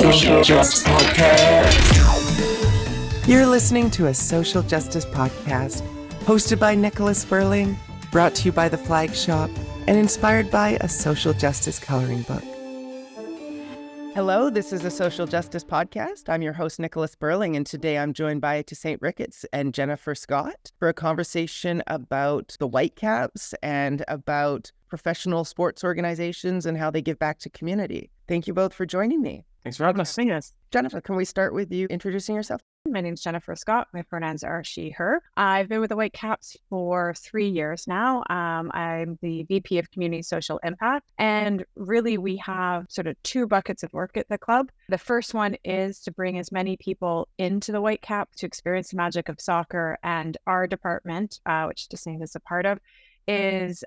Social Justice Podcast. You're listening to a social justice podcast hosted by Nicola Spurling, brought to you by The Flag Shop, and inspired by a social justice coloring book. Hello, this is a social justice podcast. I'm your host, Nicola Spurling, and today I'm joined by Tosaint Ricketts and Jennifer Scott for a conversation about the Whitecaps and about professional sports organizations and how they give back to community. Thank you both for joining me. Thanks for having us. Jennifer, can we start with you introducing yourself? My name's Jennifer Scott. My pronouns are she, her. I've been with the Whitecaps for 3 years now. I'm the VP of Community Social Impact. And really, we have sort of two buckets of work at the club. The first one is to bring as many people into the Whitecaps to experience the magic of soccer. And our department, which Tosaint is a part of, is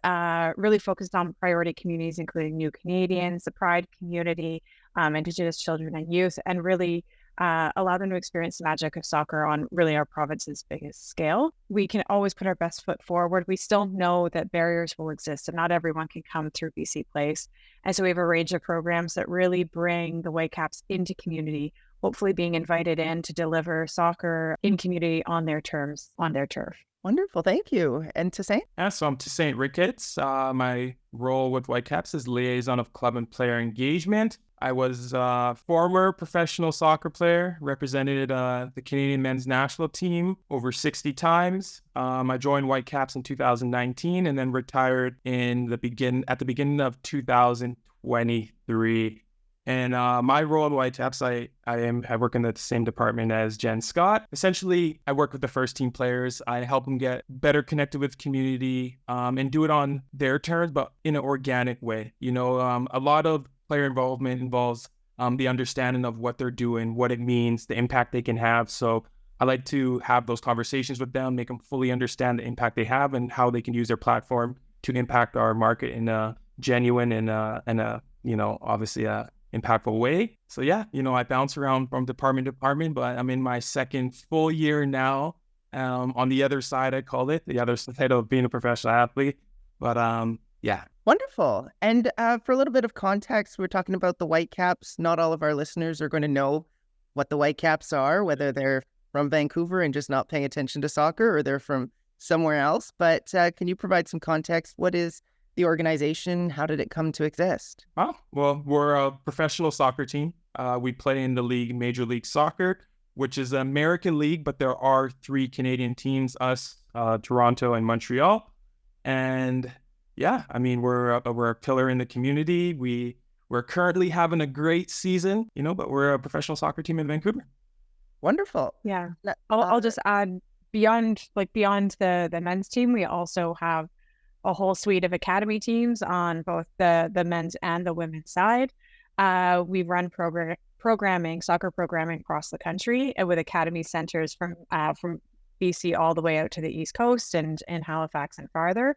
really focused on priority communities, including New Canadians, the Pride community, Indigenous children and youth, and really allow them to experience the magic of soccer on really our province's biggest scale. We can always put our best foot forward. We still know that barriers will exist and not everyone can come through BC Place. And so we have a range of programs that really bring the Whitecaps into community, hopefully being invited in to deliver soccer in community on their terms, on their turf. Wonderful, thank you. And Tosaint? Yeah, so I'm Tosaint Ricketts. My role with Whitecaps is Liaison of Club and Player Engagement. I was a former professional soccer player, represented the Canadian men's national team over 60 times. I joined Whitecaps in 2019 and then retired at the beginning of 2023. And my role in Whitecaps, I work in the same department as Jen Scott. Essentially, I work with the first team players. I help them get better connected with community and do it on their terms, but in an organic way. You know, a lot of player involvement involves the understanding of what they're doing, what it means, the impact they can have. So I like to have those conversations with them, make them fully understand the impact they have and how they can use their platform to impact our market in a genuine and obviously impactful way. So yeah, I bounce around from department to department, but I'm in my second full year now. On the other side, I call it the other side of being a professional athlete. But yeah. Wonderful. And for a little bit of context, we're talking about the Whitecaps. Not all of our listeners are going to know what the Whitecaps are, whether they're from Vancouver and just not paying attention to soccer or they're from somewhere else. But can you provide some context? What is the organization? How did it come to exist? Well, we're a professional soccer team. We play in the league, Major League Soccer, which is an American league, but there are 3 Canadian teams, us, Toronto, and Montreal. And yeah, I mean, we're a pillar in the community. We're currently having a great season, but we're a professional soccer team in Vancouver. Wonderful. Yeah. I'll just add beyond the men's team, we also have a whole suite of academy teams on both the men's and the women's side. We run soccer programming across the country with academy centers from BC all the way out to the East Coast and in Halifax and farther.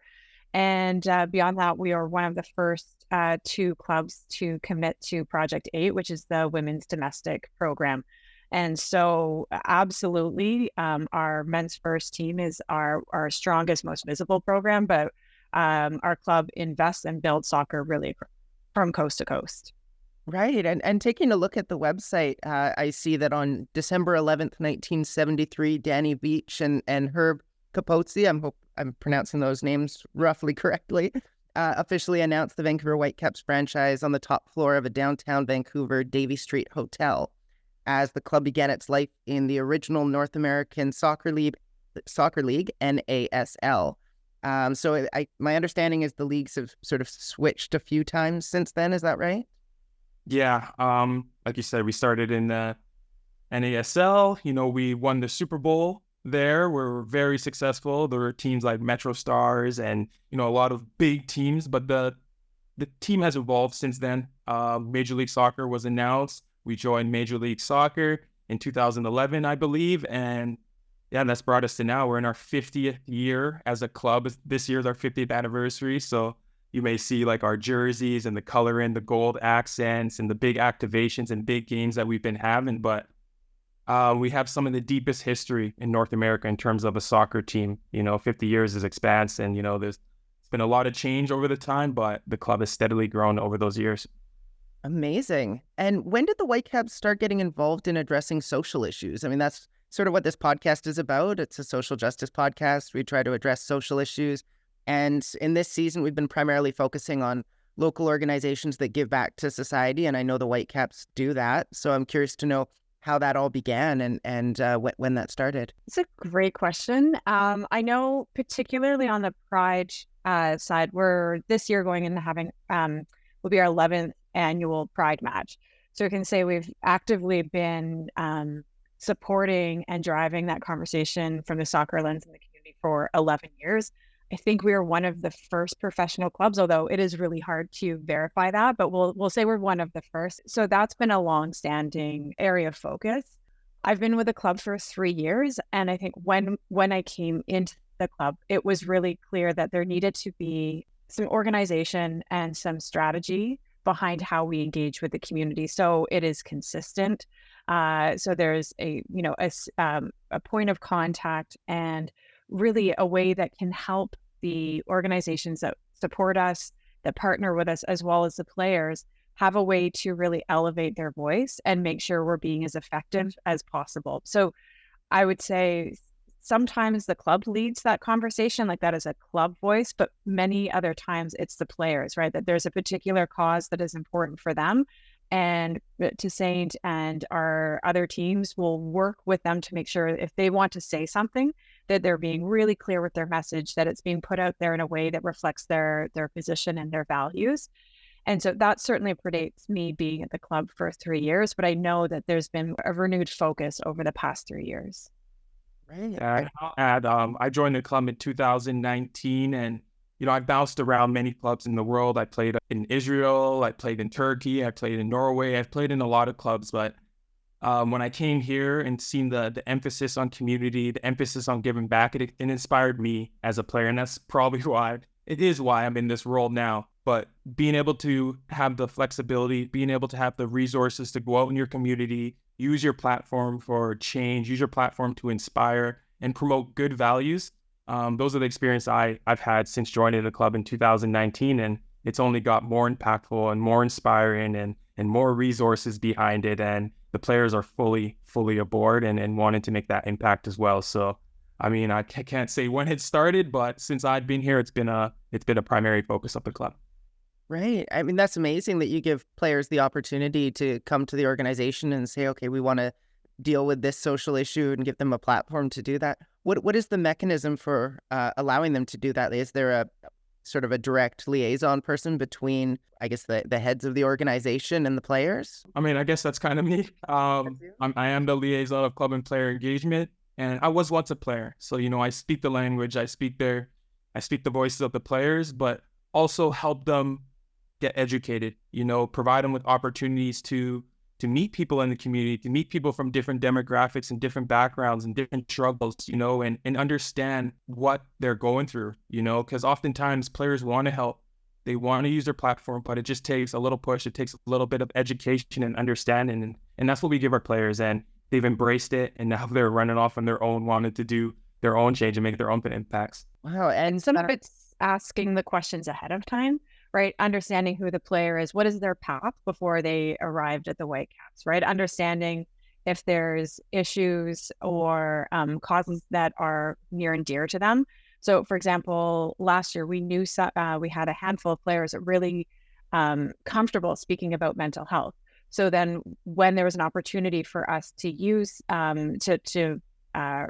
And beyond that, we are one of the first 2 clubs to commit to Project 8, which is the women's domestic program. And so absolutely, our men's first team is our strongest, most visible program, but our club invests and builds soccer really from coast to coast. Right. And taking a look at the website, I see that on December 11th, 1973, Danny Beach and Herb Capozzi, I'm pronouncing those names roughly correctly, officially announced the Vancouver Whitecaps franchise on the top floor of a downtown Vancouver Davie Street hotel as the club began its life in the original North American Soccer League, NASL. So my understanding is the leagues have sort of switched a few times since then. Is that right? Yeah. Like you said, we started in the NASL. We won the Super Bowl there. We're very successful. There were teams like Metro Stars and, a lot of big teams, but the team has evolved since then. Major League Soccer was announced. We joined Major League Soccer in 2011, I believe. And yeah, that's brought us to now. We're in our 50th year as a club. This year is our 50th anniversary. So you may see like our jerseys and the color in the gold accents and the big activations and big games that we've been having. But we have some of the deepest history in North America in terms of a soccer team. 50 years is expanse, and there's been a lot of change over the time, but the club has steadily grown over those years. Amazing. And when did the Whitecaps start getting involved in addressing social issues? I mean, that's sort of what this podcast is about. It's a social justice podcast. We try to address social issues. And in this season, we've been primarily focusing on local organizations that give back to society. And I know the Whitecaps do that. So I'm curious to know how that all began and when that started. It's a great question. I know particularly on the Pride side, we're this year going into having, will be our 11th annual Pride match. So I can say we've actively been supporting and driving that conversation from the soccer lens in the community for 11 years. I think we are one of the first professional clubs, although it is really hard to verify that, but we'll say we're one of the first. So that's been a long-standing area of focus. I've been with the club for 3 years, and I think when I came into the club, it was really clear that there needed to be some organization and some strategy behind how we engage with the community, so it is consistent. So there's a point of contact and really a way that can help the organizations that support us, that partner with us, as well as the players, have a way to really elevate their voice and make sure we're being as effective as possible. So I would say sometimes the club leads that conversation, like that is a club voice, but many other times it's the players, right? That there's a particular cause that is important for them. And Tosaint and our other teams will work with them to make sure if they want to say something, that they're being really clear with their message, that it's being put out there in a way that reflects their position and their values. And so that certainly predates me being at the club for 3 years, but I know that there's been a renewed focus over the past 3 years. Right. I joined the club in 2019, and I bounced around many clubs in the world. I played in Israel, I played in Turkey, I played in Norway, I've played in a lot of clubs. But when I came here and seen the emphasis on community, the emphasis on giving back, it inspired me as a player, and that's probably why I'm in this role now. But being able to have the flexibility, being able to have the resources to go out in your community, use your platform for change, use your platform to inspire and promote good values. Those are the experience I've had since joining the club in 2019, and it's only got more impactful and more inspiring and more resources behind it. And the players are fully aboard and wanting to make that impact as well. So, I mean, I can't say when it started, but since I've been here, it's been a primary focus of the club. Right. I mean, that's amazing that you give players the opportunity to come to the organization and say, okay, we want to deal with this social issue and give them a platform to do that. What is the mechanism for allowing them to do that? Is there a sort of a direct liaison person between, I guess, the heads of the organization and the players? I mean, I guess that's kind of me. I am the liaison of club and player engagement, and I was once a player. So, I speak the language, I speak the voices of the players, but also help them get educated, provide them with opportunities to meet people in the community, to meet people from different demographics and different backgrounds and different struggles, and understand what they're going through, because oftentimes players want to help, they want to use their platform, but it just takes a little push. It takes a little bit of education and understanding. And that's what we give our players. And they've embraced it. And now they're running off on their own, wanting to do their own change and make their own impacts. Wow. And some of it's asking the questions ahead of time, right? Understanding who the player is, what is their path before they arrived at the Whitecaps, right? Understanding if there's issues or causes that are near and dear to them. So, for example, last year we knew we had a handful of players that really comfortable speaking about mental health. So then, when there was an opportunity for us to use to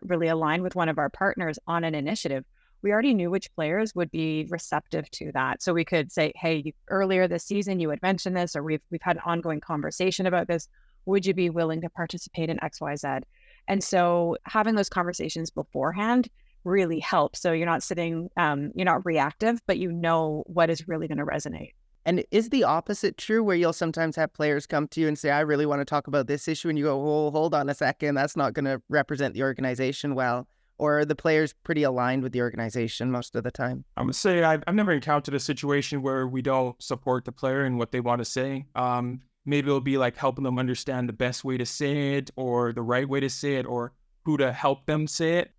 really align with one of our partners on an initiative, we already knew which players would be receptive to that. So we could say, hey, earlier this season, you had mentioned this, or we've had an ongoing conversation about this. Would you be willing to participate in XYZ? And so having those conversations beforehand really helps. So you're not sitting, you're not reactive, but you know what is really going to resonate. And is the opposite true, where you'll sometimes have players come to you and say, I really want to talk about this issue, and you go, oh, hold on a second, that's not going to represent the organization well? Or are the players pretty aligned with the organization most of the time? I would say I've never encountered a situation where we don't support the player and what they want to say. Maybe it'll be like helping them understand the best way to say it, or the right way to say it, or who to help them say it,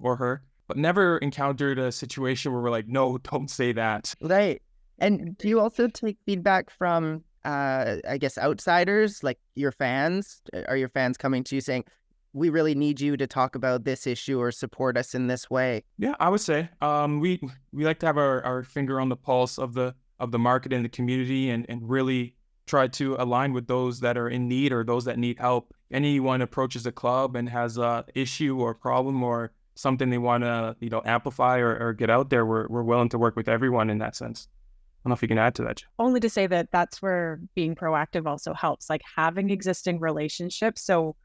or her. But never encountered a situation where we're like, no, don't say that. Right. And do you also take feedback from I guess, outsiders, like your fans? Are your fans coming to you saying, we really need you to talk about this issue or support us in this way? Yeah, I would say we like to have our finger on the pulse of the market and the community, and really try to align with those that are in need or those that need help. Anyone approaches a club and has a issue or problem or something they want to amplify or get out there, we're willing to work with everyone in that sense. I don't know if you can add to that. Only to say that that's where being proactive also helps, like having existing relationships. So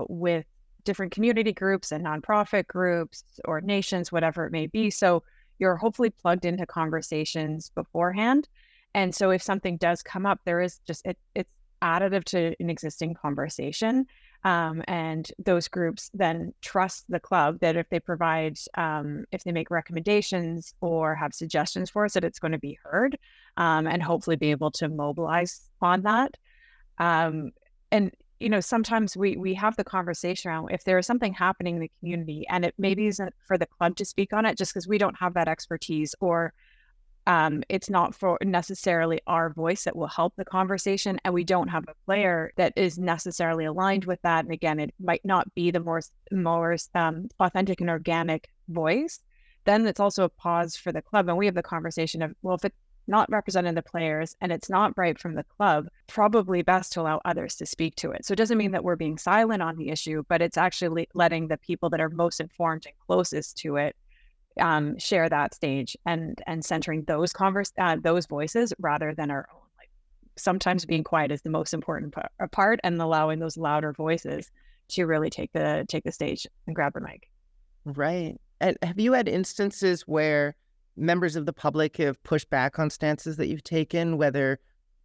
with different community groups and nonprofit groups or nations, whatever it may be. So you're hopefully plugged into conversations beforehand. And so if something does come up, there is just, it's additive to an existing conversation. And those groups then trust the club that if they provide, if they make recommendations or have suggestions for us, that it's going to be heard, and hopefully be able to mobilize on that. And sometimes we have the conversation around if there is something happening in the community and it maybe isn't for the club to speak on it just because we don't have that expertise, or it's not for necessarily our voice that will help the conversation, and we don't have a player that is necessarily aligned with that. And again, it might not be the more authentic and organic voice. Then it's also a pause for the club, and we have the conversation of, well, if it's not representing the players and it's not right from the club, probably best to allow others to speak to it. So it doesn't mean that we're being silent on the issue, but it's actually letting the people that are most informed and closest to it share that stage, and centering those voices rather than our own. Like sometimes being quiet is the most important part, and allowing those louder voices to really take the stage and grab the mic. Right. And have you had instances where members of the public have pushed back on stances that you've taken, whether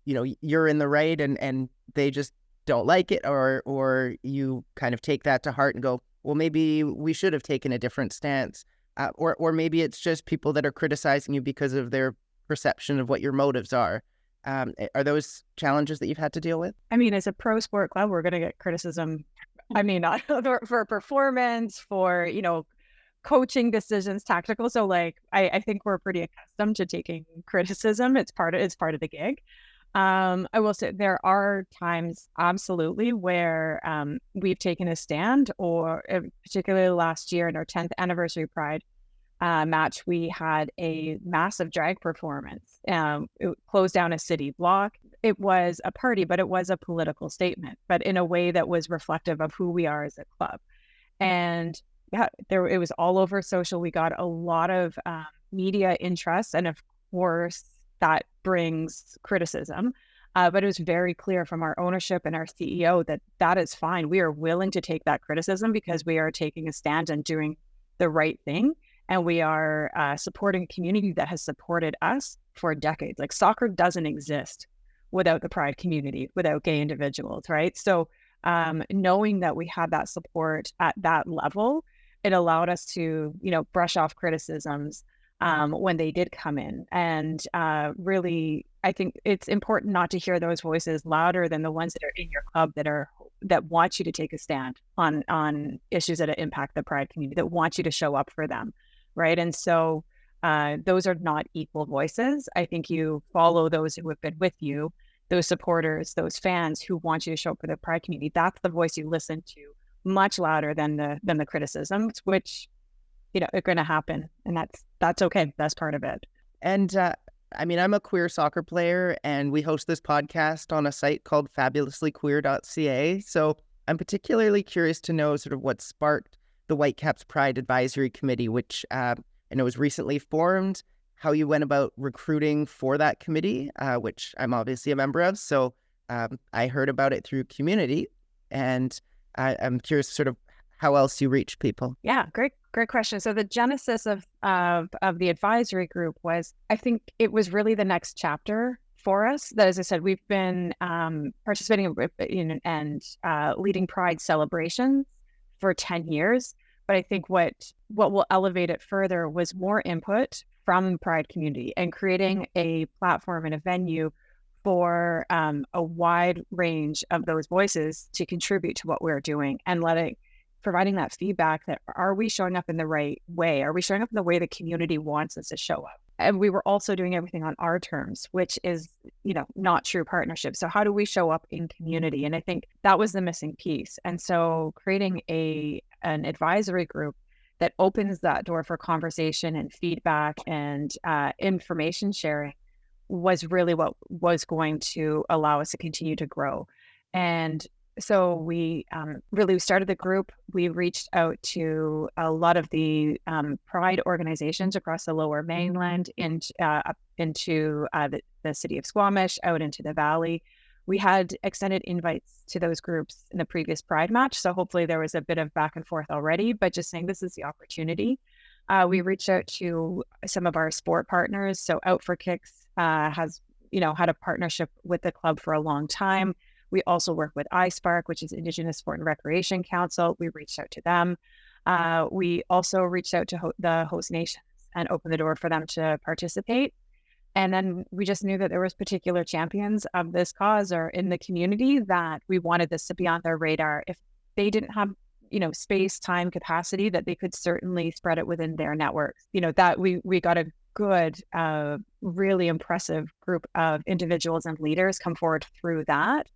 you're in the right and they just don't like it, or you kind of take that to heart and go, well, maybe we should have taken a different stance? Or maybe it's just people that are criticizing you because of their perception of what your motives are. Are those challenges that you've had to deal with? I mean, as a pro sport club, we're going to get criticism. I mean, not for performance, for, coaching decisions, tactical. So like, I think we're pretty accustomed to taking criticism. It's part of the gig. I will say there are times absolutely where we've taken a stand, or particularly last year in our 10th anniversary Pride match, we had a massive drag performance. It closed down a city block. It was a party, but it was a political statement, but in a way that was reflective of who we are as a club. And yeah, it was all over social. We got a lot of media interest, and of course that brings criticism. But it was very clear from our ownership and our CEO that is fine. We are willing to take that criticism because we are taking a stand and doing the right thing. And we are supporting a community that has supported us for decades. Like soccer doesn't exist without the Pride community, without gay individuals, right? So knowing that we had that support at that level, it allowed us to, brush off criticisms when they did come in. And really, I think it's important not to hear those voices louder than the ones that are in your club that want you to take a stand on issues that impact the Pride community, that want you to show up for them, right? And so those are not equal voices. I think you follow those who have been with you, those supporters, those fans who want you to show up for the Pride community. That's the voice you listen to, much louder than the criticisms, which are going to happen, and that's okay. That's part of it. And I mean, I'm a queer soccer player, and we host this podcast on a site called fabulouslyqueer.ca. So I'm particularly curious to know sort of what sparked the Whitecaps Pride Advisory Committee, which I know was recently formed, how you went about recruiting for that committee, which I'm obviously a member of. So I heard about it through community, and I'm curious sort of how else you reach people. Yeah, great question. So the genesis of the advisory group was, I think it was really the next chapter for us. That, as I said, we've been participating in and leading Pride celebrations for 10 years. But I think what will elevate it further was more input from the Pride community and creating a platform and a venue for a wide range of those voices to contribute to what we're doing, and providing that feedback that, are we showing up in the right way? Are we showing up in the way the community wants us to show up? And we were also doing everything on our terms, which is, not true partnership. So how do we show up in community? And I think that was the missing piece. And so creating an advisory group that opens that door for conversation and feedback and information sharing was really what was going to allow us to continue to grow. And so we really started the group. We reached out to a lot of the pride organizations across the Lower Mainland, up into the city of Squamish, out into the valley. We had extended invites to those groups in the previous Pride match, so hopefully there was a bit of back and forth already, but just saying this is the opportunity. We reached out to some of our sport partners. So Out for Kicks has, had a partnership with the club for a long time. We also work with iSpark, which is Indigenous Sport and Recreation Council. We reached out to them. We also reached out to the host nations and opened the door for them to participate. And then we just knew that there was particular champions of this cause or in the community that we wanted this to be on their radar. If they didn't have, space, time, capacity, that they could certainly spread it within their networks. That we got a good, really impressive group of individuals and leaders come forward through that.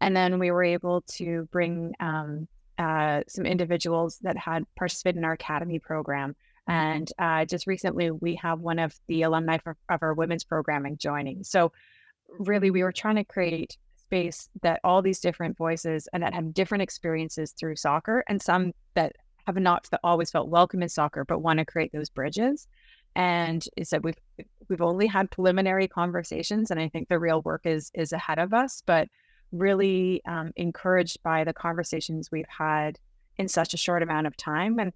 And then we were able to bring some individuals that had participated in our academy program. And just recently, we have one of the alumni of our women's programming joining. So really, we were trying to create space that all these different voices and that have different experiences through soccer, and some that have not always felt welcome in soccer, but want to create those bridges. And so we've only had preliminary conversations, and I think the real work is ahead of us. But really encouraged by the conversations we've had in such a short amount of time. And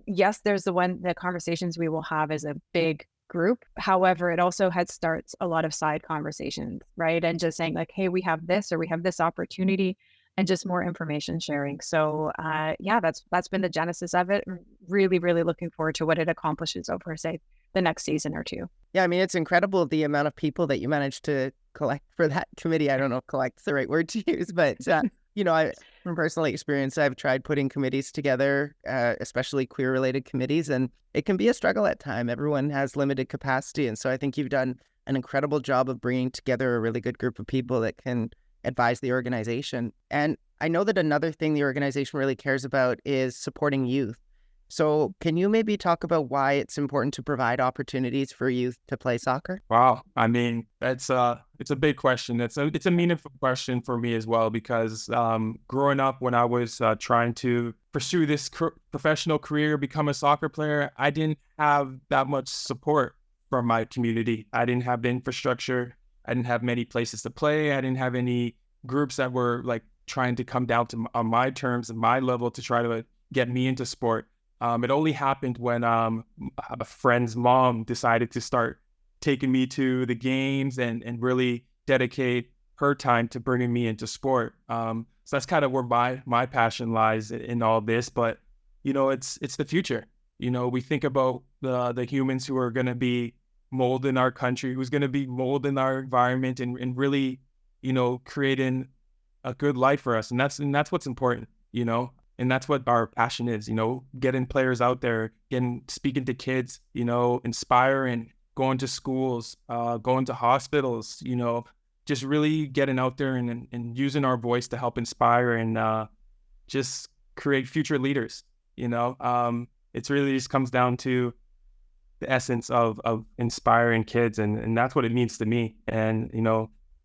yes, there's the conversations we will have as a big group. However, it also starts a lot of side conversations, right? And just saying like, hey, we have this, or we have this opportunity, and just more information sharing. So that's been the genesis of it. Really, really looking forward to what it accomplishes over, say, the next season or two. Yeah, I mean, it's incredible the amount of people that you managed to collect for that committee. I don't know if collect's the right word to use, but from personal experience, I've tried putting committees together, especially queer-related committees, and it can be a struggle at times. Everyone has limited capacity, and so I think you've done an incredible job of bringing together a really good group of people that can advise the organization. And I know that another thing the organization really cares about is supporting youth. So can you maybe talk about why it's important to provide opportunities for youth to play soccer? Wow. I mean, it's a big question. It's a meaningful question for me as well, because growing up when I was trying to pursue this professional career, become a soccer player, I didn't have that much support from my community. I didn't have the infrastructure. I didn't have many places to play. I didn't have any groups that were like trying to come down to on my terms and my level to try to get me into sport. It only happened when a friend's mom decided to start taking me to the games and really dedicate her time to bringing me into sport. So that's kind of where my passion lies in all this. But, it's the future. We think about the humans who are going to be molding our country, who's going to be molding our environment and really, creating a good life for us. And that's what's important, And that's what our passion is, getting players out there, speaking to kids, inspiring, going to schools, going to hospitals, just really getting out there and using our voice to help inspire and just create future leaders. It's really just comes down to the essence of inspiring kids, and that's what it means to me. And,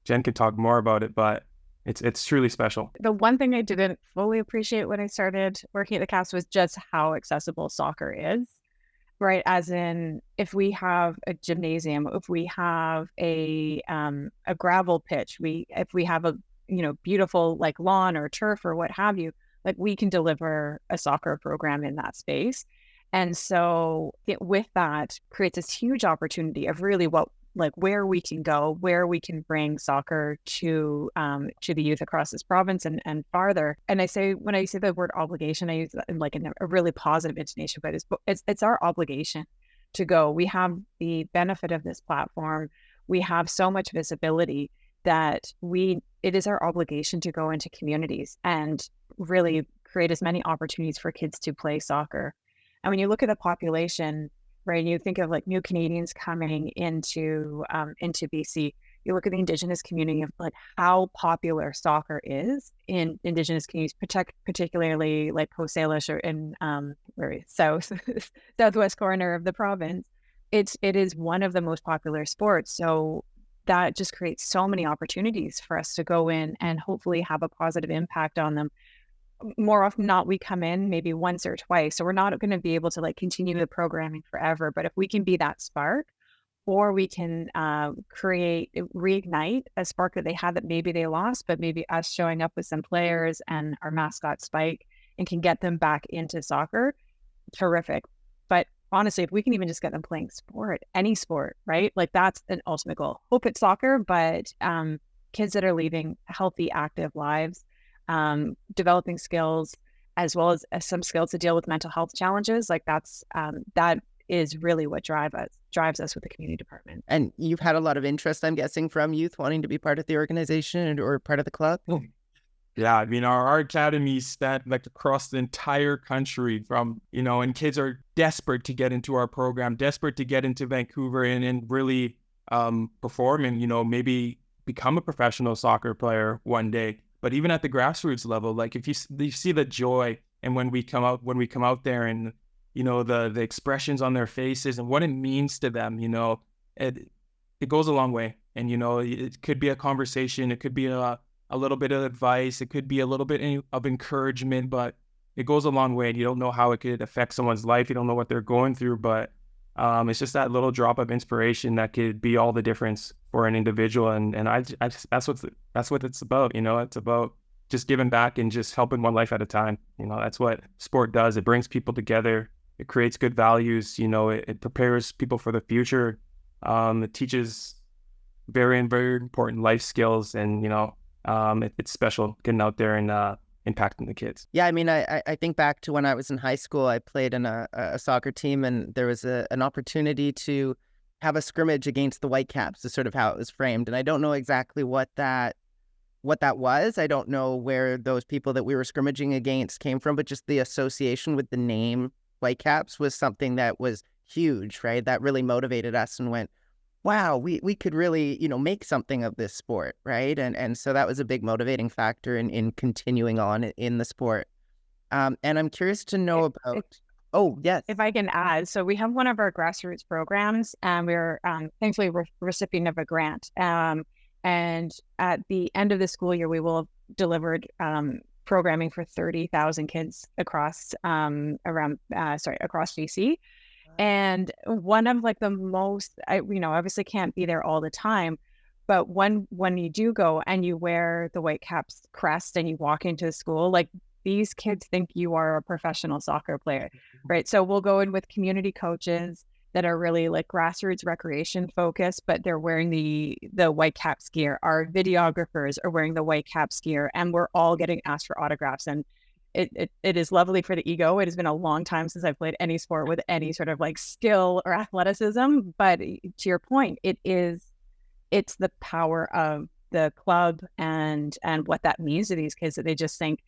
Jen could talk more about it, but it's truly special. The one thing I didn't fully appreciate when I started working at the Caps was just how accessible soccer is, right? As in, if we have a gymnasium, if we have a gravel pitch, if we have a beautiful like lawn or turf or what have you, like we can deliver a soccer program in that space. And so with that creates this huge opportunity of really where we can go, where we can bring soccer to the youth across this province and farther. And when I say the word obligation, I use that in a really positive intonation, but it's our obligation to go. We have the benefit of this platform. We have so much visibility that it is our obligation to go into communities and really create as many opportunities for kids to play soccer. And when you look at the population, right? You think of like new Canadians coming into BC. You look at the Indigenous community of like how popular soccer is in Indigenous communities, particularly like Coast Salish or in southwest corner of the province. It is one of the most popular sports. So that just creates so many opportunities for us to go in and hopefully have a positive impact on them. More often than not, we come in maybe once or twice. So we're not going to be able to like continue the programming forever. But if we can be that spark, or we can reignite a spark that they had that maybe they lost, but maybe us showing up with some players and our mascot Spike and can get them back into soccer, terrific. But honestly, if we can even just get them playing sport, any sport, right? Like that's an ultimate goal. Hope it's soccer, but kids that are leading healthy, active lives, developing skills, as well as some skills to deal with mental health challenges, like that is really what drives us with the community department. And you've had a lot of interest, I'm guessing, from youth wanting to be part of the organization or part of the club? Yeah, I mean, our academies span like across the entire country from, and kids are desperate to get into our program, desperate to get into Vancouver and really perform and, maybe become a professional soccer player one day. But even at the grassroots level, like if you see the joy and when we come out there and the expressions on their faces and what it means to them, it goes a long way. And, it could be a conversation. It could be a little bit of advice. It could be a little bit of encouragement, but it goes a long way. And you don't know how it could affect someone's life. You don't know what they're going through, but it's just that little drop of inspiration that could be all the difference for an individual. And that's what it's about. It's about just giving back and just helping one life at a time. That's what sport does. It brings people together. It creates good values, it prepares people for the future. It teaches very, very important life skills and, it's special getting out there and impacting the kids. Yeah, I mean, I think back to when I was in high school, I played in a soccer team and there was an opportunity to have a scrimmage against the Whitecaps is sort of how it was framed. And I don't know exactly what that was. I don't know where those people that we were scrimmaging against came from, but just the association with the name Whitecaps was something that was huge, right? That really motivated us and went, wow, we could really, make something of this sport, right? And so that was a big motivating factor in continuing on in the sport. And I'm curious to know oh, yes. If I can add, so we have one of our grassroots programs and we're thankfully recipient of a grant. And at the end of the school year, we will have delivered programming for 30,000 kids across BC. And one of like the most, obviously can't be there all the time, but when you do go and you wear the Whitecaps crest and you walk into the school, like these kids think you are a professional soccer player, right? So we'll go in with community coaches that are really like grassroots recreation focused, but they're wearing the Whitecaps gear. Our videographers are wearing the Whitecaps gear, and we're all getting asked for autographs. And it is lovely for the ego. It has been a long time since I've played any sport with any sort of like skill or athleticism. But to your point, it's the power of the club and what that means to these kids, that they just think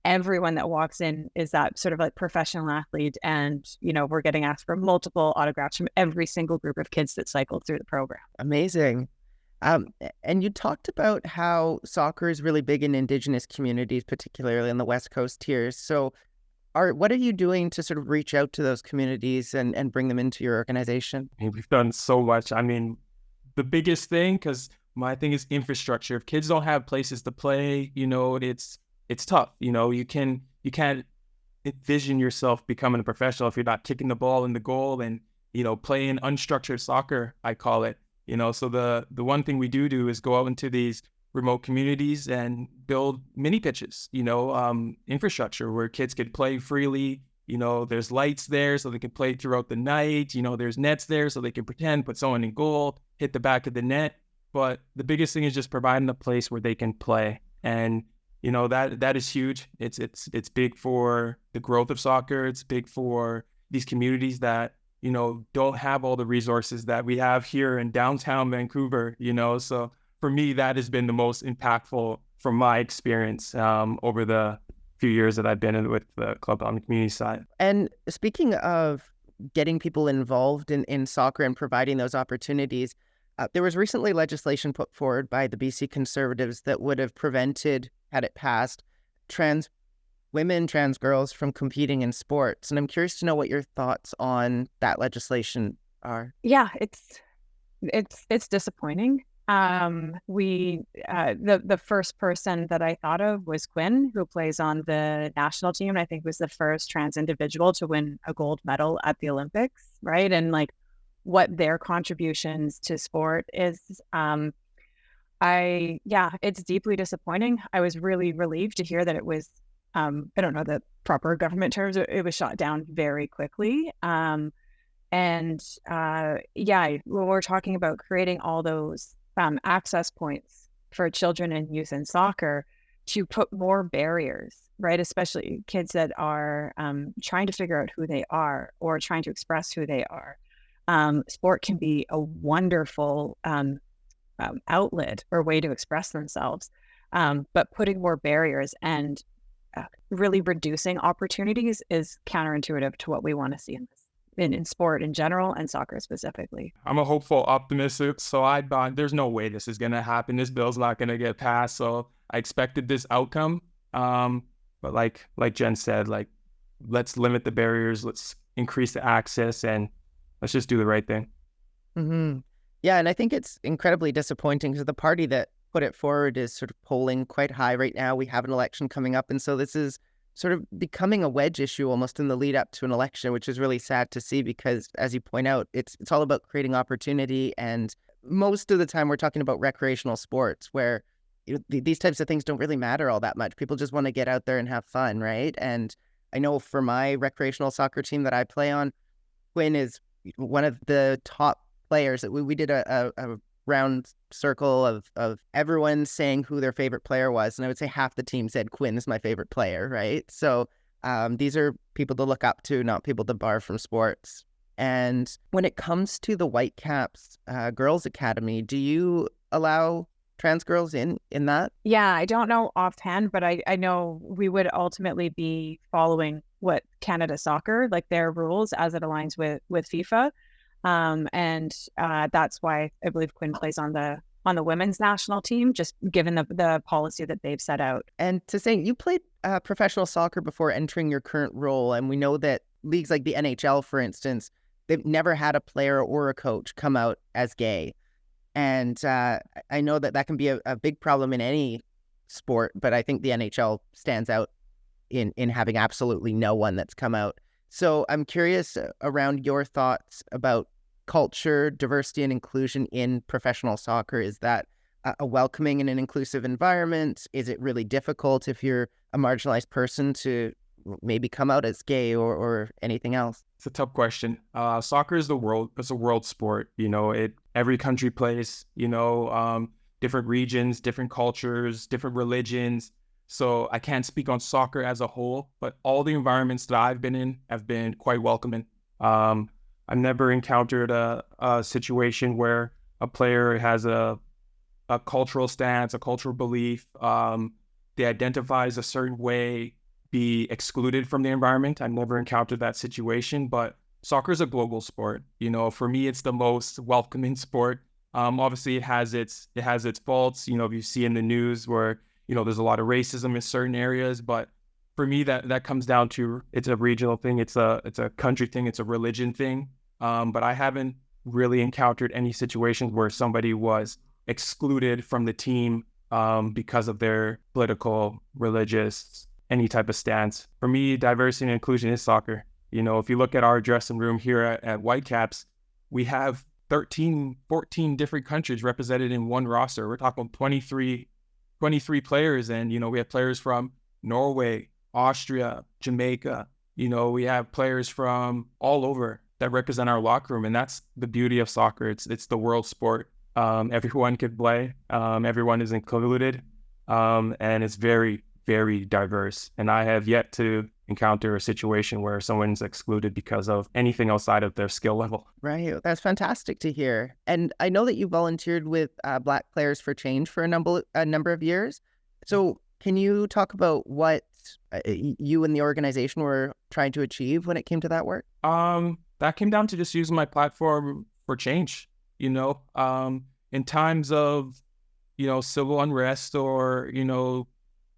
everyone that walks in is that sort of like professional athlete. And, we're getting asked for multiple autographs from every single group of kids that cycle through the program. Amazing. And you talked about how soccer is really big in Indigenous communities, particularly in the West Coast here. So what are you doing to sort of reach out to those communities and bring them into your organization? We've done so much. I mean, the biggest thing, because my thing is infrastructure. If kids don't have places to play, it's tough. You can't envision yourself becoming a professional if you're not kicking the ball in the goal and, playing unstructured soccer, I call it. So the one thing we do is go out into these remote communities and build mini pitches, infrastructure where kids could play freely. There's lights there so they can play throughout the night. There's nets there so they can pretend, put someone in goal, hit the back of the net. But the biggest thing is just providing a place where they can play. And, that is huge. It's big for the growth of soccer. It's big for these communities that, don't have all the resources that we have here in downtown Vancouver, So for me, that has been the most impactful from my experience over the few years that I've been with the club on the community side. And speaking of getting people involved in soccer and providing those opportunities. There was recently legislation put forward by the BC Conservatives that would have prevented, had it passed, trans women, trans girls from competing in sports. And I'm curious to know what your thoughts on that legislation are. Yeah, it's disappointing. The first person that I thought of was Quinn, who plays on the national team. I think was the first trans individual to win a gold medal at the Olympics, right? And like what their contributions to sport is. It's deeply disappointing. I was really relieved to hear that it was, I don't know the proper government terms, it was shot down very quickly. When we're talking about creating all those access points for children and youth in soccer, to put more barriers, right? Especially kids that are trying to figure out who they are or trying to express who they are. Sport can be a wonderful outlet or way to express themselves, but putting more barriers and really reducing opportunities is counterintuitive to what we want to see in sport in general and soccer specifically. I'm a hopeful optimist, so there's no way this is going to happen. This bill's not going to get passed, so I expected this outcome. But like Jen said, like, let's limit the barriers, let's increase the access, and let's just do the right thing. Mm-hmm. Yeah, and I think it's incredibly disappointing because the party that put it forward is sort of polling quite high right now. We have an election coming up, and so this is sort of becoming a wedge issue almost in the lead up to an election, which is really sad to see because, as you point out, it's all about creating opportunity. And most of the time we're talking about recreational sports where these types of things don't really matter all that much. People just want to get out there and have fun, right? And I know for my recreational soccer team that I play on, Quinn is one of the top players. That we did a round circle of everyone saying who their favorite player was, and I would say half the team said Quinn is my favorite player, right? So these are people to look up to, not people to bar from sports. And when it comes to the Whitecaps Girls Academy, do you allow trans girls in that? Yeah, I don't know offhand, but I know we would ultimately be following what Canada Soccer, like their rules as it aligns with FIFA. That's why I believe Quinn plays on the women's national team, just given the policy that they've set out. And Tosaint, you played professional soccer before entering your current role, and we know that leagues like the NHL, for instance, they've never had a player or a coach come out as gay. And I know that can be a big problem in any sport, but I think the NHL stands out in having absolutely no one that's come out. So I'm curious around your thoughts about culture, diversity, and inclusion in professional soccer. Is that a welcoming and an inclusive environment? Is it really difficult if you're a marginalized person to maybe come out as gay or anything else? It's a tough question. Soccer is it's a world sport. Every country plays, different regions, different cultures, different religions. So I can't speak on soccer as a whole, but all the environments that I've been in have been quite welcoming. I've never encountered a situation where a player has a cultural stance, a cultural belief, they identify as a certain way, be excluded from the environment. I've never encountered that situation, but soccer is a global sport. For me, it's the most welcoming sport. Obviously, it has its faults. If you see in the news where there's a lot of racism in certain areas, but for me, that comes down to it's a regional thing, it's a country thing, it's a religion thing. But I haven't really encountered any situations where somebody was excluded from the team because of their political, religious, any type of stance. For me, diversity and inclusion is soccer. If you look at our dressing room here at Whitecaps, we have 13, 14 different countries represented in one roster. We're talking 23 players, and we have players from Norway, Austria, Jamaica. We have players from all over that represent our locker room, and that's the beauty of soccer. It's the world sport. Everyone can play. Everyone is included, and it's very, very diverse. And I have yet to encounter a situation where someone's excluded because of anything outside of their skill level. Right. That's fantastic to hear. And I know that you volunteered with Black Players for Change for a number of years. So can you talk about what you and the organization were trying to achieve when it came to that work? that came down to just using my platform for change, you know, in times of, you know, civil unrest or, you know,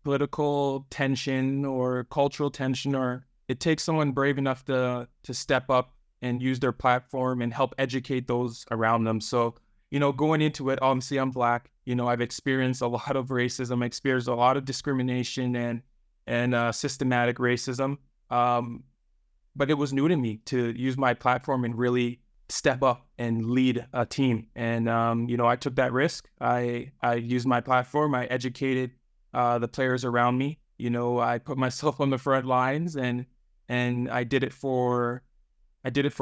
political tension or cultural tension, or it takes someone brave enough to step up and use their platform and help educate those around them. So, you know, going into it, obviously I'm Black, you know, I've experienced a lot of racism, experienced a lot of discrimination and systematic racism. But it was new to me to use my platform and really step up and lead a team. And, you know, I took that risk. I used my platform. I educated the players around me. You know, I put myself on the front lines and I did it for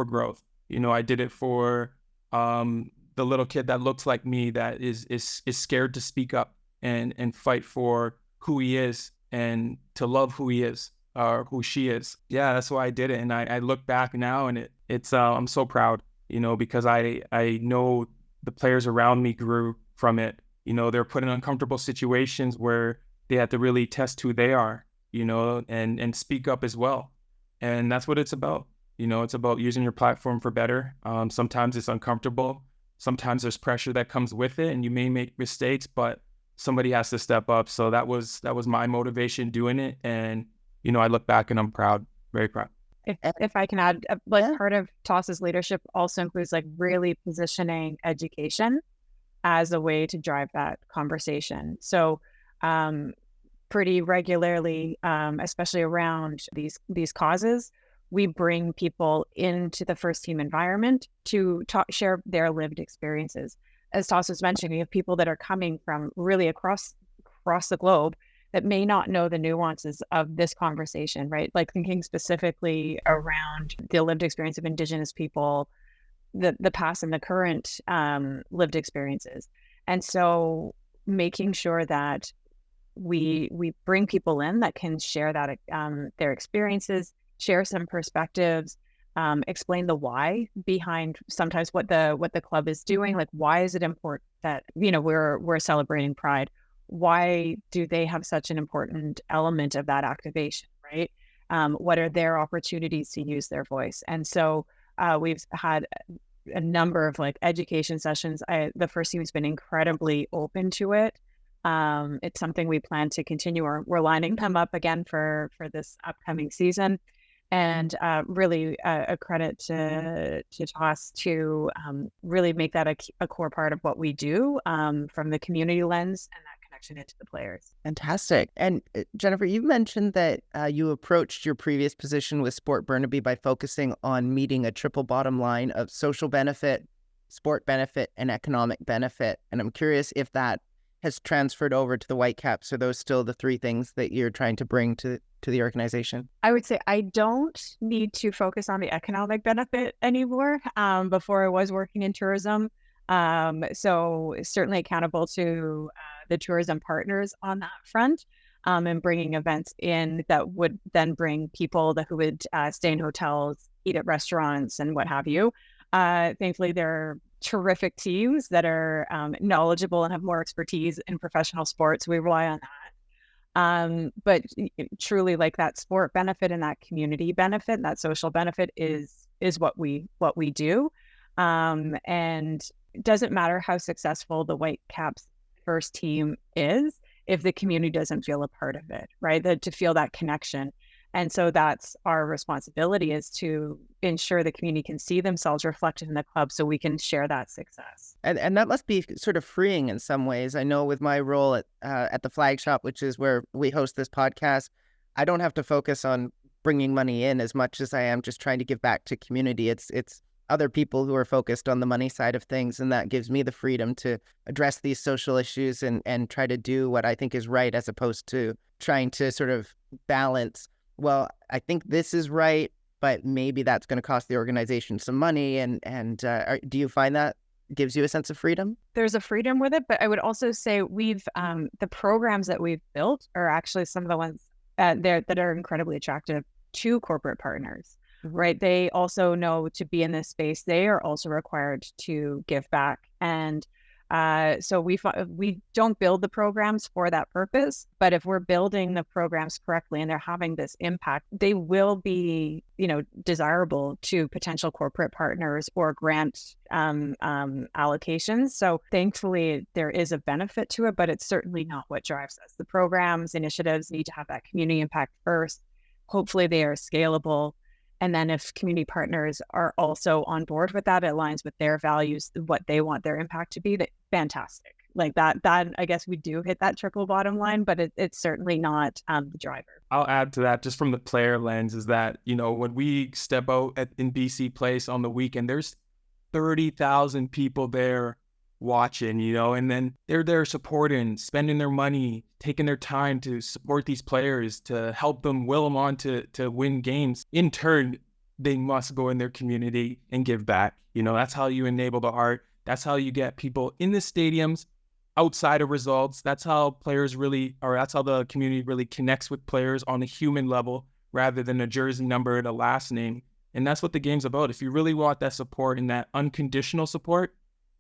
growth. You know, I did it for the little kid that looks like me, that is scared to speak up and fight for who he is and to love who he is or who she is. Yeah, that's why I did it. And I look back now and it's I'm so proud, you know, because I know the players around me grew from it. You know, they're put in uncomfortable situations where they had to really test who they are, you know, and speak up as well. And that's what it's about. You know, it's about using your platform for better. Sometimes it's uncomfortable. Sometimes there's pressure that comes with it and you may make mistakes, but somebody has to step up. So that was my motivation doing it. And, you know, I look back and I'm proud, very proud. If I can add, like part of TOS's leadership also includes like really positioning education as a way to drive that conversation. So pretty regularly, especially around these causes, we bring people into the first team environment to share their lived experiences. As Tos was mentioning, we have people that are coming from really across the globe that may not know the nuances of this conversation, right? Like thinking specifically around the lived experience of Indigenous people, the past and the current lived experiences. And so making sure that we bring people in that can share that their experiences, share some perspectives, explain the why behind sometimes what the club is doing. Like, why is it important that, you know, we're celebrating Pride? Why do they have such an important element of that activation, right? What are their opportunities to use their voice? And so we've had a number of like education sessions. The first team has been incredibly open to it. It's something we plan to continue. We're lining them up again for this upcoming season. And really a credit to TOS to really make that a core part of what we do from the community lens and that connection into the players. Fantastic. And Jennifer, you mentioned that you approached your previous position with Sport Burnaby by focusing on meeting a triple bottom line of social benefit, sport benefit, and economic benefit. And I'm curious if that has transferred over to the Whitecaps. Are those still the three things that you're trying to bring to the organization? I would say I don't need to focus on the economic benefit anymore. Before I was working in tourism. So certainly accountable to the tourism partners on that front, and bringing events in that would then bring people who would stay in hotels, eat at restaurants, and what have you. Thankfully, there are terrific teams that are knowledgeable and have more expertise in professional sports. We rely on that. But truly, like that sport benefit and that community benefit, that social benefit is what we do. And it doesn't matter how successful the Whitecaps first team is if the community doesn't feel a part of it, right? To feel that connection. And so that's our responsibility, is to ensure the community can see themselves reflected in the club so we can share that success. And that must be sort of freeing in some ways. I know with my role at the Flag Shop, which is where we host this podcast, I don't have to focus on bringing money in as much as I am just trying to give back to community. It's other people who are focused on the money side of things, and that gives me the freedom to address these social issues and try to do what I think is right, as opposed to trying to sort of balance, well, I think this is right, but maybe that's going to cost the organization some money. And do you find that gives you a sense of freedom? There's a freedom with it, but I would also say we've the programs that we've built are actually some of the ones that are incredibly attractive to corporate partners, right? They also know to be in this space, they are also required to give back. And So we don't build the programs for that purpose, but if we're building the programs correctly and they're having this impact, they will be, desirable to potential corporate partners or grant allocations. So thankfully, there is a benefit to it, but it's certainly not what drives us. The programs, initiatives need to have that community impact first. Hopefully, they are scalable. And then if community partners are also on board with that, it aligns with their values, what they want their impact to be, fantastic. Like that I guess we do hit that triple bottom line, but it's certainly not the driver. I'll add to that just from the player lens is that, when we step out in BC Place on the weekend, there's 30,000 people there watching, and then they're there supporting, spending their money, taking their time to support these players, to help them, will them on to win games. In turn, they must go in their community and give back. That's how you enable the heart. That's how you get people in the stadiums outside of results. That's how that's how the community really connects with players on a human level rather than a jersey number and a last name. And that's what the game's about. If you really want that support and that unconditional support,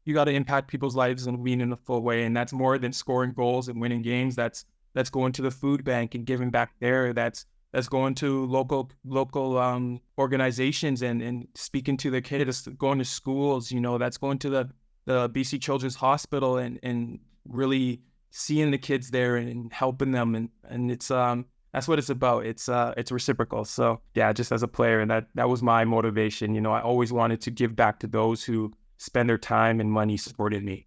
you got to impact people's lives and win in a full way. And that's more than scoring goals and winning games. That's going to the food bank and giving back there. That's going to local organizations and speaking to the kids, going to schools, that's going to the BC Children's Hospital and really seeing the kids there and helping them. And it's, that's what it's about. It's reciprocal. So yeah, just as a player, and that was my motivation. I always wanted to give back to those who spend their time and money supporting me.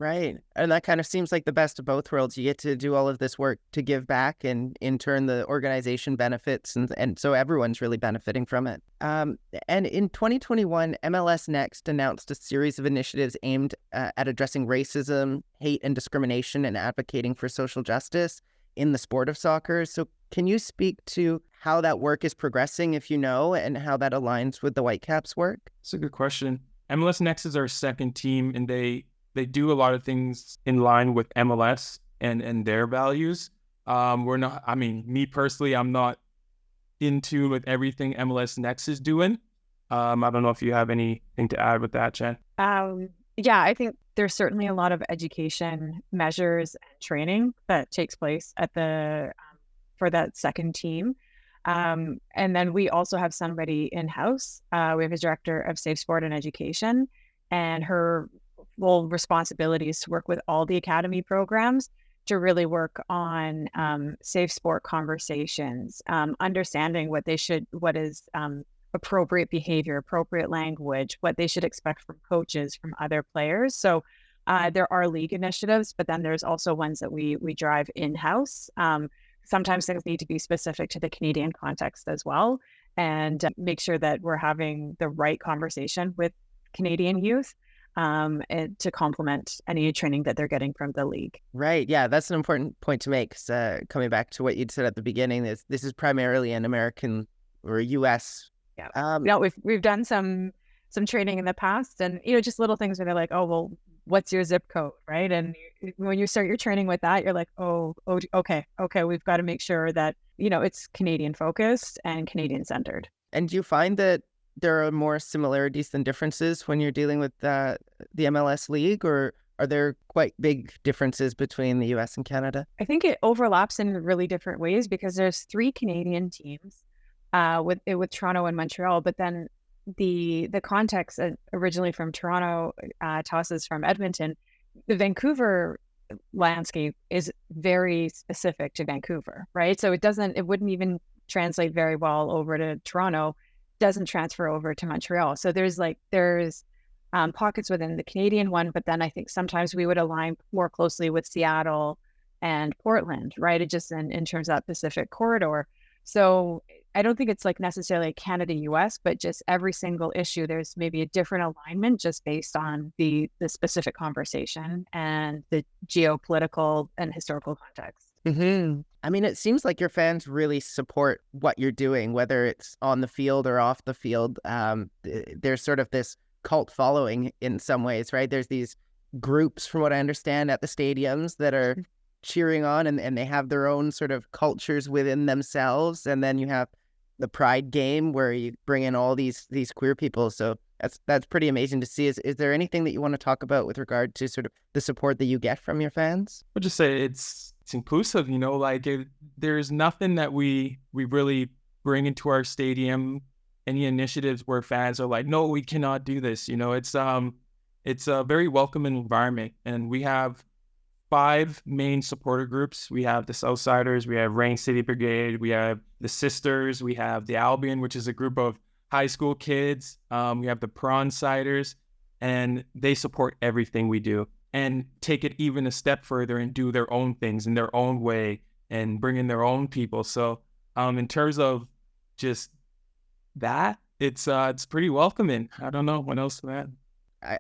Right. And that kind of seems like the best of both worlds. You get to do all of this work to give back, and in turn, the organization benefits. And so everyone's really benefiting from it. And in 2021, MLS Next announced a series of initiatives aimed at addressing racism, hate, and discrimination, and advocating for social justice in the sport of soccer. So can you speak to how that work is progressing, if you know, and how that aligns with the Whitecaps' work? That's a good question. MLS Next is our second team, and they do a lot of things in line with MLS and their values. We're not, me personally, I'm not in tune with everything MLS Next is doing. I don't know if you have anything to add with that, Jen. Yeah, I think there's certainly a lot of education measures and training that takes place at for that second team. And then we also have somebody in-house. We have a director of Safe Sport and Education, and her full responsibility is to work with all the academy programs to really work on safe sport conversations, understanding what is appropriate behavior, appropriate language, what they should expect from coaches, from other players. So there are league initiatives, but then there's also ones that we drive in-house. Sometimes things need to be specific to the Canadian context as well, and make sure that we're having the right conversation with Canadian youth and to complement any training that they're getting from the league. Right. Yeah, that's an important point to make. Coming back to what you'd said at the beginning, this is primarily an American or U.S. Yeah. We've done some training in the past, and just little things where they're like, oh, well, what's your zip code, right? And when you start your training with that, you're like, oh, okay, we've got to make sure that it's Canadian focused and Canadian centered. And do you find that there are more similarities than differences when you're dealing with the MLS League, or are there quite big differences between the US and Canada? I think it overlaps in really different ways because there's 3 Canadian teams with Toronto and Montreal, but then the context originally from Toronto, Tosses from Edmonton, the Vancouver landscape is very specific to Vancouver, right? So it wouldn't even translate very well over to Toronto, doesn't transfer over to Montreal. So there's pockets within the Canadian one, but then I think sometimes we would align more closely with Seattle and Portland, right? It just in terms of that Pacific corridor. So I don't think it's necessarily Canada-US, but just every single issue, there's maybe a different alignment just based on the specific conversation and the geopolitical and historical context. Mm-hmm. It seems like your fans really support what you're doing, whether it's on the field or off the field. There's sort of this cult following in some ways, right? There's these groups, from what I understand, at the stadiums that are cheering on, and they have their own sort of cultures within themselves. And then you have the Pride game where you bring in all these queer people. So That's pretty amazing to see. Is there anything that you want to talk about with regard to sort of the support that you get from your fans? I'll just say it's inclusive, like there's nothing that we really bring into our stadium, any initiatives where fans are like, no, we cannot do this. It's a very welcoming environment, and we have 5 main supporter groups. We have the Southsiders, we have Rain City Brigade, we have the Sisters, we have the Albion, which is a group of high school kids. We have the Prawn-siders, and they support everything we do and take it even a step further and do their own things in their own way and bring in their own people. So in terms of just that, it's pretty welcoming. I don't know what else to add.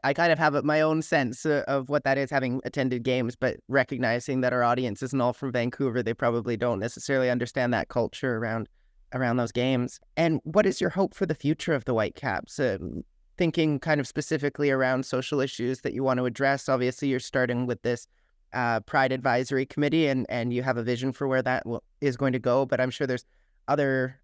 I kind of have my own sense of what that is, having attended games, but recognizing that our audience isn't all from Vancouver, they probably don't necessarily understand that culture around those games. And what is your hope for the future of the Whitecaps? Thinking kind of specifically around social issues that you want to address. Obviously, you're starting with this Pride Advisory Committee, and you have a vision for where that is going to go, but I'm sure there's other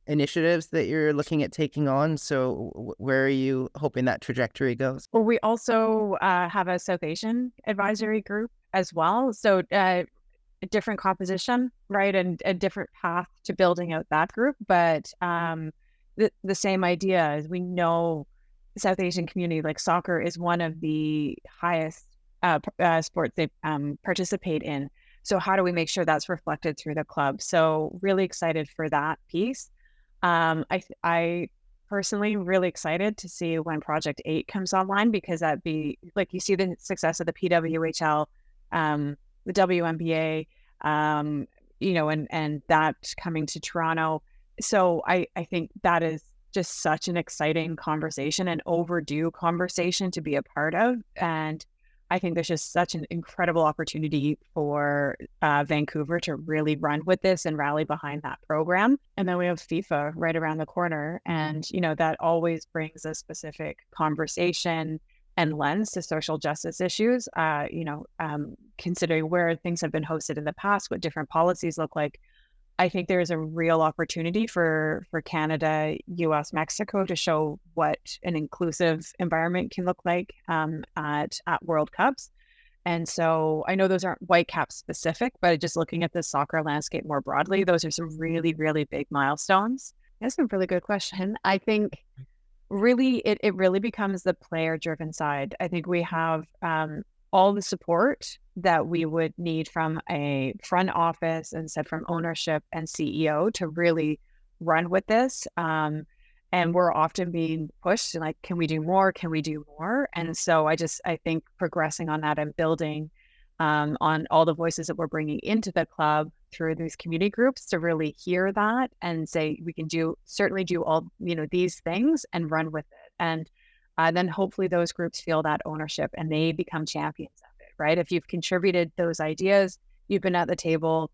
initiatives that you're looking at taking on. So where are you hoping that trajectory goes? Well, we also have a South Asian advisory group as well. So a different composition, right? And a different path to building out that group. But the same idea is, we know the South Asian community, like soccer, is one of the highest sports they participate in. So how do we make sure that's reflected through the club? So really excited for that piece. I personally really excited to see when Project 8 comes online, because that'd be like, you see the success of the PWHL, the WNBA, and that coming to Toronto. So I think that is just such an exciting conversation, an overdue conversation to be a part of. And I think there's just such an incredible opportunity for Vancouver to really run with this and rally behind that program. And then we have FIFA right around the corner. And, that always brings a specific conversation and lens to social justice issues, considering where things have been hosted in the past, what different policies look like. I think there is a real opportunity for Canada, US, Mexico to show what an inclusive environment can look like at World Cups. And so I know those aren't Whitecaps specific, but just looking at the soccer landscape more broadly, those are some really, really big milestones. That's a really good question. I think really it really becomes the player-driven side. I think we have all the support that we would need from a front office and from ownership and CEO to really run with this. And we're often being pushed, like, can we do more? Can we do more? And so I think progressing on that and building on all the voices that we're bringing into the club through these community groups to really hear that and say, we can certainly do all, these things and run with it. And then hopefully those groups feel that ownership and they become champions of it, right? If you've contributed those ideas, you've been at the table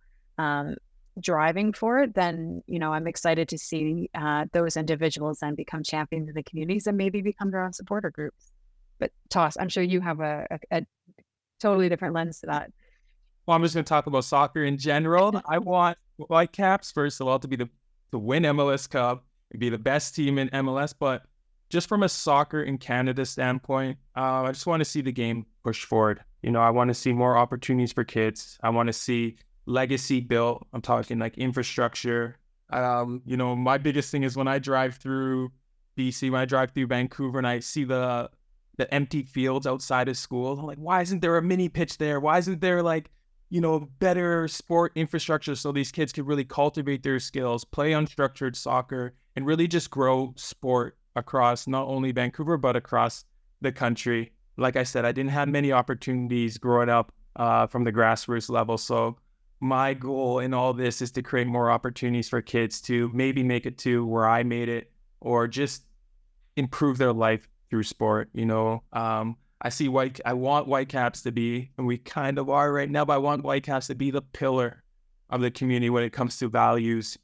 driving for it, then, I'm excited to see those individuals then become champions of the communities and maybe become their own supporter groups. But Toss, I'm sure you have a totally different lens to that. Well, I'm just going to talk about soccer in general. I want Whitecaps, first of all, to win MLS Cup, be the best team in MLS, but just from a soccer in Canada standpoint, I just want to see the game push forward. I want to see more opportunities for kids. I want to see legacy built. I'm talking like infrastructure. My biggest thing is when I drive through BC, when I drive through Vancouver and I see the empty fields outside of school, I'm like, why isn't there a mini pitch there? Why isn't there better sport infrastructure so these kids can really cultivate their skills, play unstructured soccer, and really just grow sport across not only Vancouver, but across the country. Like I said, I didn't have many opportunities growing up from the grassroots level. So my goal in all this is to create more opportunities for kids to maybe make it to where I made it, or just improve their life through sport. I want Whitecaps to be, and we kind of are right now, but I want Whitecaps to be the pillar of the community when it comes to values,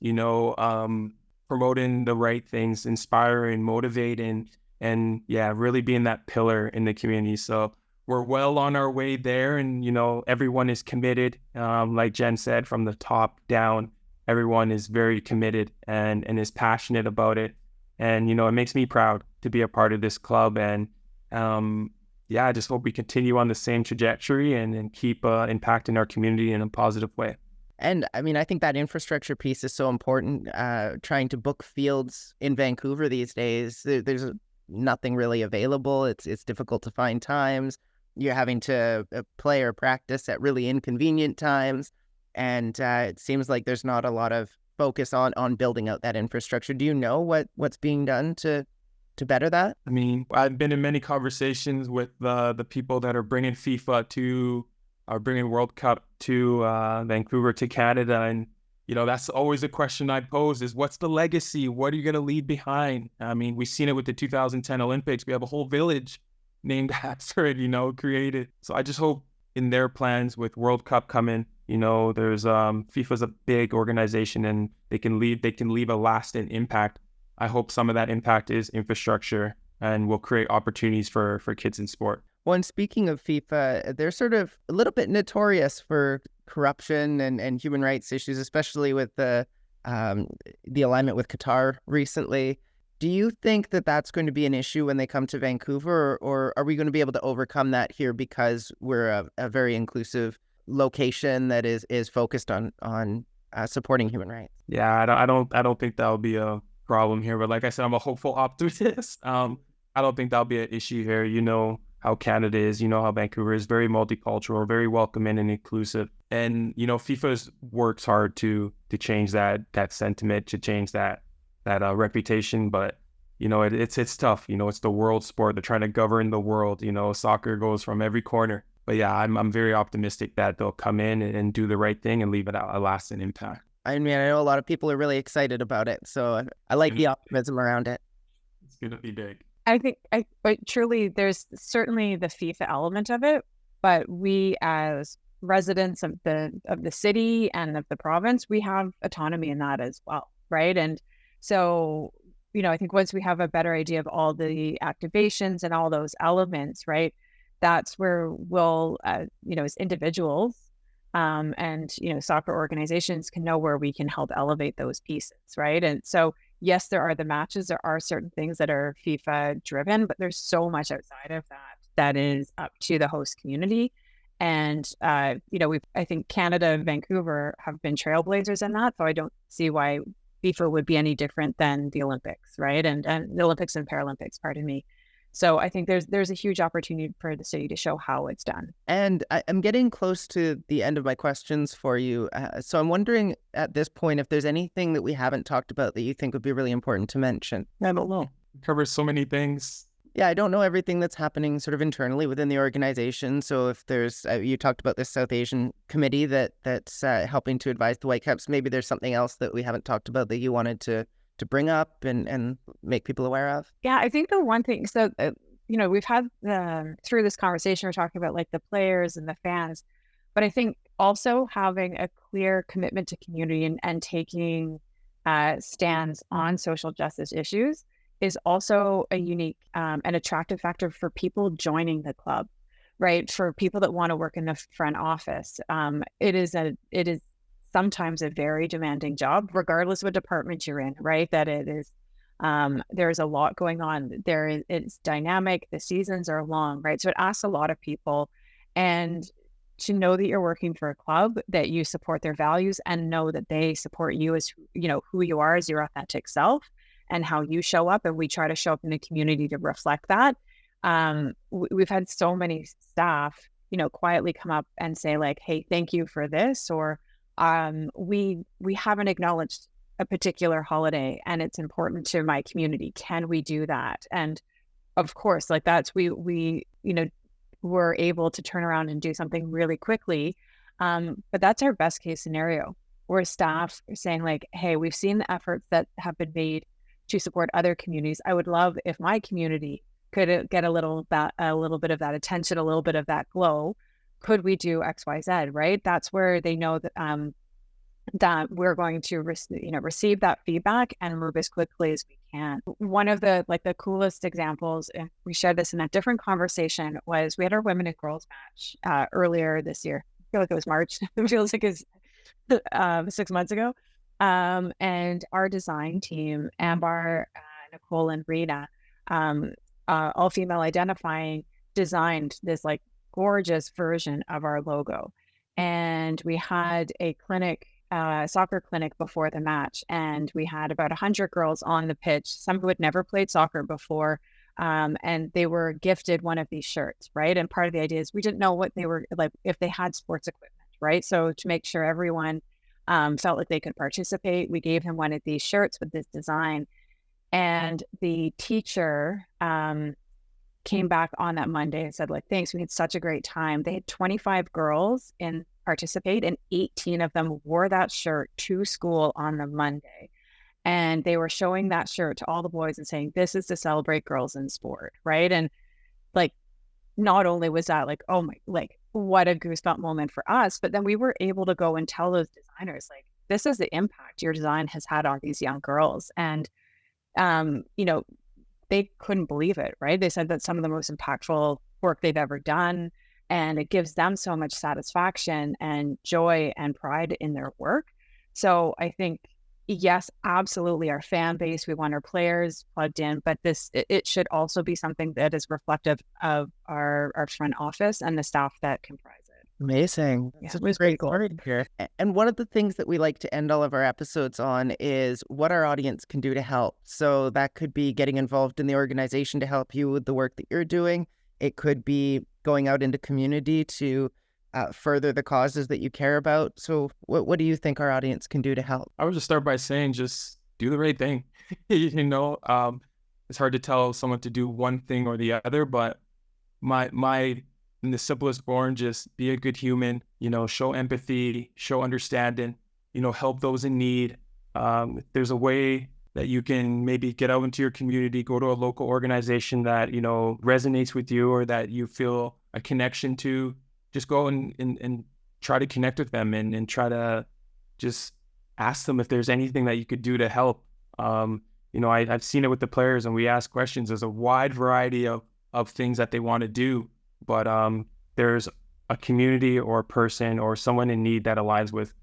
promoting the right things, inspiring, motivating, and really being that pillar in the community. So we're well on our way there, and everyone is committed. Like Jen said, from the top down, everyone is very committed and is passionate about it. And, it makes me proud to be a part of this club. And I just hope we continue on the same trajectory and keep impacting our community in a positive way. And I mean, I think that infrastructure piece is so important. Trying to book fields in Vancouver these days, there's nothing really available. It's difficult to find times. You're having to play or practice at really inconvenient times. And it seems like there's not a lot of focus on building out that infrastructure. Do you know what's being done to better that? I mean, I've been in many conversations with the people that are bringing FIFA bringing World Cup to Vancouver, to Canada. And, that's always a question I pose is, what's the legacy? What are you going to leave behind? I mean, we've seen it with the 2010 Olympics. We have a whole village named after it, created. So I just hope in their plans with World Cup coming, there's FIFA's a big organization and they can leave a lasting impact. I hope some of that impact is infrastructure and will create opportunities for kids in sport. Well, and speaking of FIFA, they're sort of a little bit notorious for corruption and human rights issues, especially with the alignment with Qatar recently. Do you think that that's going to be an issue when they come to Vancouver, or are we going to be able to overcome that here because we're a very inclusive location that is focused on supporting human rights? Yeah, I don't think that'll be a problem here. But like I said, I'm a hopeful optimist. I don't think that'll be an issue here. You know how Canada is. You know how Vancouver is, very multicultural, very welcoming and inclusive. And FIFA works hard to change that sentiment, to change that reputation. But it's tough. It's the world sport. They're trying to govern the world. Soccer goes from every corner. But yeah, I'm very optimistic that they'll come in and do the right thing and leave it a lasting impact. I mean, I know a lot of people are really excited about it, so I like the optimism around it. It's gonna be big. I think, but truly, there's certainly the FIFA element of it, but we as residents of the city and of the province, we have autonomy in that as well, right? And so, I think once we have a better idea of all the activations and all those elements, right, that's where we'll, as individuals, and soccer organizations can know where we can help elevate those pieces, right? And so, yes, there are the matches, there are certain things that are FIFA driven, but there's so much outside of that is up to the host community. And I think Canada and Vancouver have been trailblazers in that, so I don't see why FIFA would be any different than the Olympics, right? And the Olympics and Paralympics, pardon me. So I think there's a huge opportunity for the city to show how it's done. And I'm getting close to the end of my questions for you. So I'm wondering at this point if there's anything that we haven't talked about that you think would be really important to mention. I don't know. It covers so many things. Yeah, I don't know everything that's happening sort of internally within the organization. So if there's, you talked about this South Asian committee that's helping to advise the Whitecaps, maybe there's something else that we haven't talked about that you wanted to bring up and make people aware of? Yeah, I think the one thing, so, we've had through this conversation, we're talking about like the players and the fans, but I think also having a clear commitment to community and taking stands on social justice issues is also a unique and attractive factor for people joining the club, right? For people that want to work in the front office. It is sometimes a very demanding job, regardless of what department you're in, right? That it is, there's a lot going on. It's dynamic. The seasons are long, right? So it asks a lot of people, and to know that you're working for a club, that you support their values and know that they support you as, who you are as your authentic self and how you show up. And we try to show up in the community to reflect that. We've had so many staff, quietly come up and say like, hey, thank you for this, or we haven't acknowledged a particular holiday and it's important to my community. Can we do that? And of course, like that's, we were able to turn around and do something really quickly. But that's our best case scenario, where staff are saying like, hey, we've seen the efforts that have been made to support other communities. I would love if my community could get a little bit of that attention, a little bit of that glow. Could we do XYZ, right? That's where they know that that we're going to receive that feedback and move as quickly as we can. One of the coolest examples, and we shared this in a different conversation, was we had our women and girls match earlier this year. I feel like it was March. It feels like it's 6 months ago. And our design team, Ambar, Nicola and Rena, all female identifying, designed this like gorgeous version of our logo. And we had a clinic, soccer clinic before the match, and we had about 100 girls on the pitch, some who had never played soccer before, and they were gifted one of these shirts, right? And part of the idea is we didn't know what they were like, if they had sports equipment, right? So to make sure everyone felt like they could participate, we gave them one of these shirts with this design. And the teacher came back on that Monday and said, like, thanks, we had such a great time. They had 25 girls participate, and 18 of them wore that shirt to school on the Monday. And they were showing that shirt to all the boys and saying, this is to celebrate girls in sport, right? And like, not only was that like, oh my, like, what a goosebump moment for us, but then we were able to go and tell those designers, like, this is the impact your design has had on these young girls. And, you know, they couldn't believe it, right? They said that's some of the most impactful work they've ever done. And it gives them so much satisfaction and joy and pride in their work. So I think, yes, absolutely, our fan base, we want our players plugged in, but it should also be something that is reflective of our front office and the staff that comprise it. Amazing. Yeah, It's a great story here. And one of the things that we like to end all of our episodes on is what our audience can do to help. So that could be getting involved in the organization to help you with the work that you're doing. It could be going out into community to further the causes that you care about. So what do you think our audience can do to help? I would just start by saying, just do the right thing. You know, it's hard to tell someone to do one thing or the other, but my in the simplest form, just be a good human, you know, show empathy, show understanding, you know, help those in need. If there's a way that you can maybe get out into your community, go to a local organization that, you know, resonates with you or that you feel a connection to, just go and try to connect with them and try to just ask them if there's anything that you could do to help. You know, I've seen it with the players, and we ask questions. There's a wide variety of things that they want to do, but there's a community or a person or someone in need that aligns with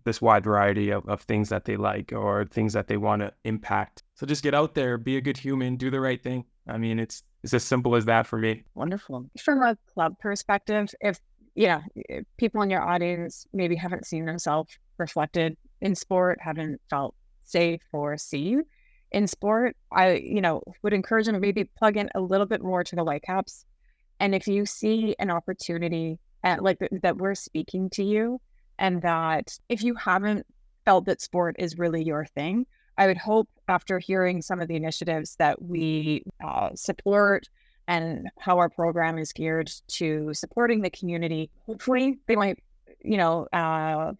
this wide variety of things that they like or things that they want to impact. So just get out there, be a good human, do the right thing. I mean, it's as simple as that for me. Wonderful. From a club perspective, if people in your audience maybe haven't seen themselves reflected in sport, haven't felt safe or seen in sport, I, would encourage them to maybe plug in a little bit more to the Whitecaps. And if you see an opportunity that we're speaking to you, and that if you haven't felt that sport is really your thing, I would hope after hearing some of the initiatives that we support and how our program is geared to supporting the community, hopefully they might,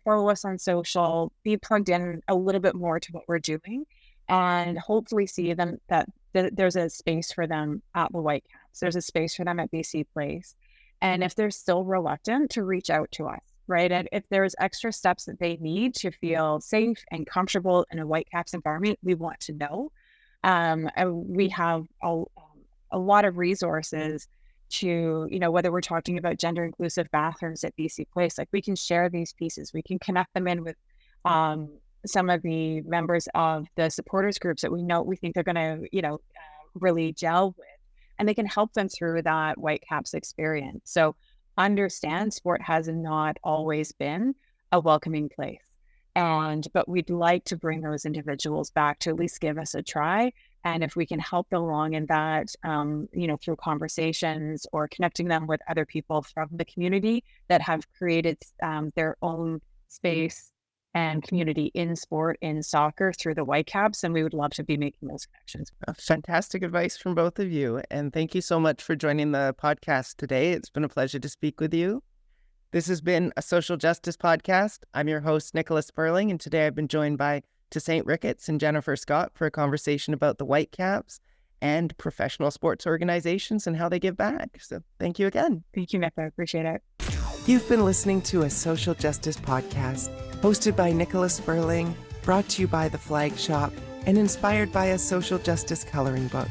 follow us on social, be plugged in a little bit more to what we're doing, and hopefully see them that there's a space for them at the Whitecaps. There's a space for them at BC Place. And if they're still reluctant, to reach out to us, right? And if there's extra steps that they need to feel safe and comfortable in a Whitecaps environment, we want to know. And we have a lot of resources to, whether we're talking about gender inclusive bathrooms at BC Place, like we can share these pieces. We can connect them in with some of the members of the supporters groups that we think they're going to, really gel with, and they can help them through that Whitecaps experience. So understand sport has not always been a welcoming place. But we'd like to bring those individuals back to at least give us a try. And if we can help them along in that, through conversations or connecting them with other people from the community that have created their own space and community in sport, in soccer through the Whitecaps, and we would love to be making those connections. Fantastic advice from both of you. And thank you so much for joining the podcast today. It's been a pleasure to speak with you. This has been a social justice podcast. I'm your host, Nicola Spurling, and today I've been joined by Tosaint Ricketts and Jennifer Scott for a conversation about the Whitecaps and professional sports organizations and how they give back. So thank you again. Thank you, Nicola. I appreciate it. You've been listening to a social justice podcast hosted by Nicola Spurling, brought to you by The Flag Shop, and inspired by a social justice coloring book.